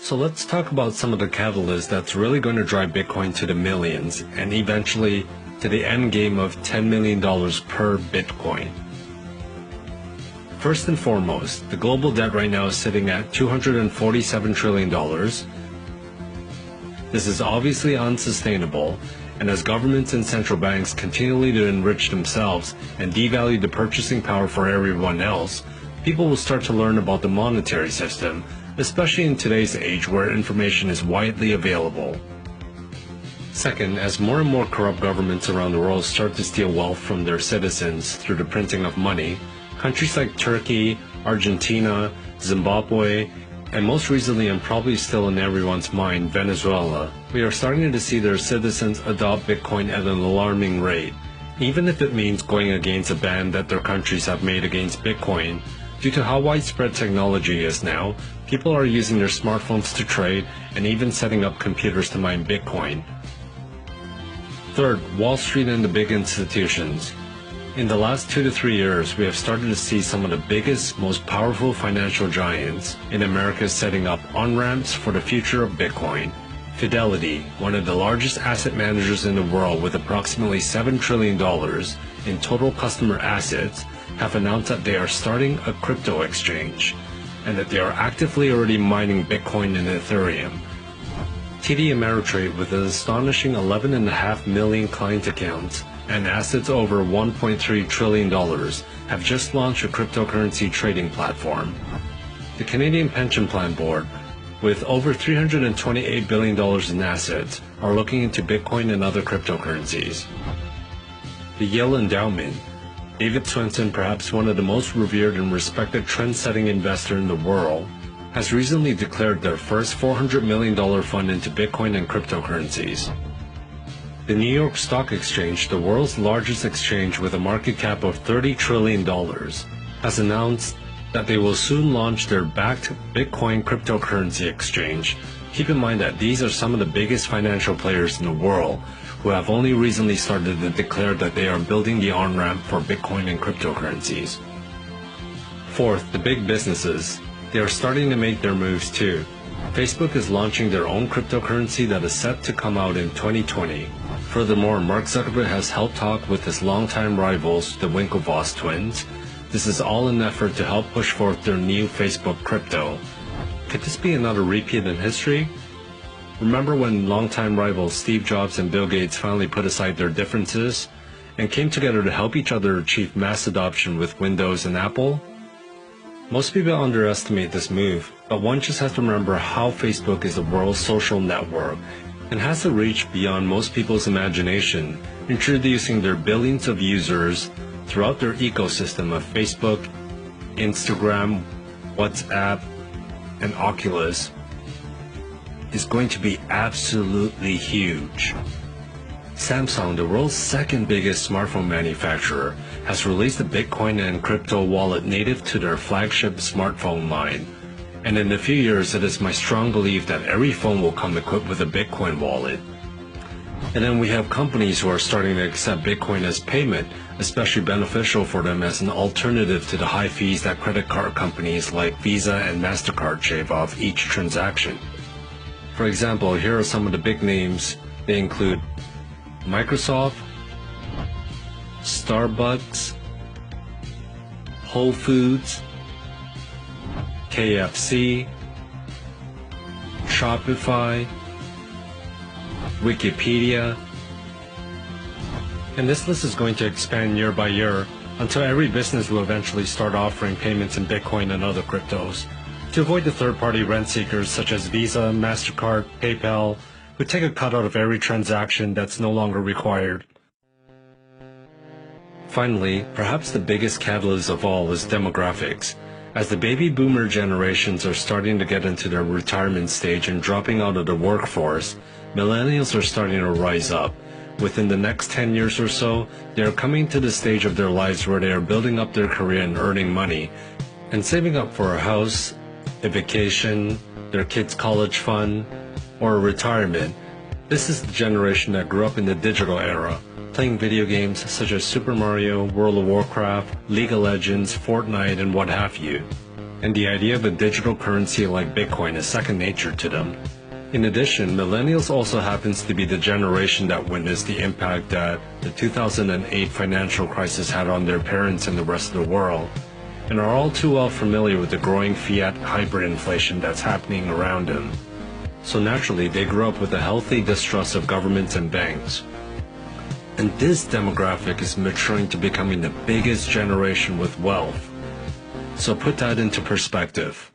So let's talk about some of the catalysts that's really going to drive Bitcoin to the millions and eventually to the end game of $10 million per Bitcoin. First and foremost, the global debt right now is sitting at $247 trillion. This is obviously unsustainable, and as governments and central banks continually to enrich themselves and devalue the purchasing power for everyone else, people will start to learn about the monetary system, especially in today's age where information is widely available. Second, as more and more corrupt governments around the world start to steal wealth from their citizens through the printing of money, countries like Turkey, Argentina, Zimbabwe, and most recently and probably still in everyone's mind, Venezuela, we are starting to see their citizens adopt Bitcoin at an alarming rate, even if it means going against a ban that their countries have made against Bitcoin. Due to how widespread technology is now, people are using their smartphones to trade and even setting up computers to mine Bitcoin. Third, Wall Street and the big institutions. In the last 2 to 3 years, we have started to see some of the biggest, most powerful financial giants in America setting up on-ramps for the future of Bitcoin. Fidelity, one of the largest asset managers in the world with approximately $7 trillion in total customer assets, have announced that they are starting a crypto exchange and that they are actively already mining Bitcoin and Ethereum. TD Ameritrade, with an astonishing 11.5 million client accounts and assets over $1.3 trillion, have just launched a cryptocurrency trading platform. The Canadian Pension Plan Board, with over $328 billion in assets, are looking into Bitcoin and other cryptocurrencies. The Yale Endowment, David Swensen, perhaps one of the most revered and respected trend-setting investor in the world, has recently declared their first $400 million fund into Bitcoin and cryptocurrencies. The New York Stock Exchange, the world's largest exchange with a market cap of $30 trillion, has announced that they will soon launch their backed Bitcoin cryptocurrency exchange. Keep in mind that these are some of the biggest financial players in the world who have only recently started to declare that they are building the on-ramp for Bitcoin and cryptocurrencies. Fourth, the big businesses. They are starting to make their moves too. Facebook is launching their own cryptocurrency that is set to come out in 2020. Furthermore, Mark Zuckerberg has held talk with his longtime rivals, the Winklevoss twins. This is all in an effort to help push forth their new Facebook crypto. Could this be another repeat in history? Remember when longtime rivals Steve Jobs and Bill Gates finally put aside their differences and came together to help each other achieve mass adoption with Windows and Apple? Most people underestimate this move, but one just has to remember how Facebook is the world's social network and has to reach beyond most people's imagination, introducing their billions of users throughout their ecosystem of Facebook, Instagram, WhatsApp, and Oculus is going to be absolutely huge. Samsung, the world's second biggest smartphone manufacturer, has released a Bitcoin and crypto wallet native to their flagship smartphone line. And in a few years, it is my strong belief that every phone will come equipped with a Bitcoin wallet. And then we have companies who are starting to accept Bitcoin as payment, especially beneficial for them as an alternative to the high fees that credit card companies like Visa and MasterCard shave off each transaction. For example, here are some of the big names. They include Microsoft, Starbucks, Whole Foods, KFC, Shopify, Wikipedia, and this list is going to expand year by year until every business will eventually start offering payments in Bitcoin and other cryptos to avoid the third-party rent seekers such as Visa, MasterCard, PayPal, who take a cut out of every transaction that's no longer required. Finally, perhaps the biggest catalyst of all is demographics. As the baby boomer generations are starting to get into their retirement stage and dropping out of the workforce, millennials are starting to rise up. Within the next 10 years or so, they are coming to the stage of their lives where they are building up their career and earning money, and saving up for a house, a vacation, their kids' college fund, or a retirement. This is the generation that grew up in the digital era, playing video games such as Super Mario, World of Warcraft, League of Legends, Fortnite, and what have you. and the idea of a digital currency like Bitcoin is second nature to them. In addition, millennials also happens to be the generation that witnessed the impact that the 2008 financial crisis had on their parents and the rest of the world, and are all too well familiar with the growing fiat hyperinflation that's happening around them. So naturally, they grew up with a healthy distrust of governments and banks. And this demographic is maturing to becoming the biggest generation with wealth. So put that into perspective.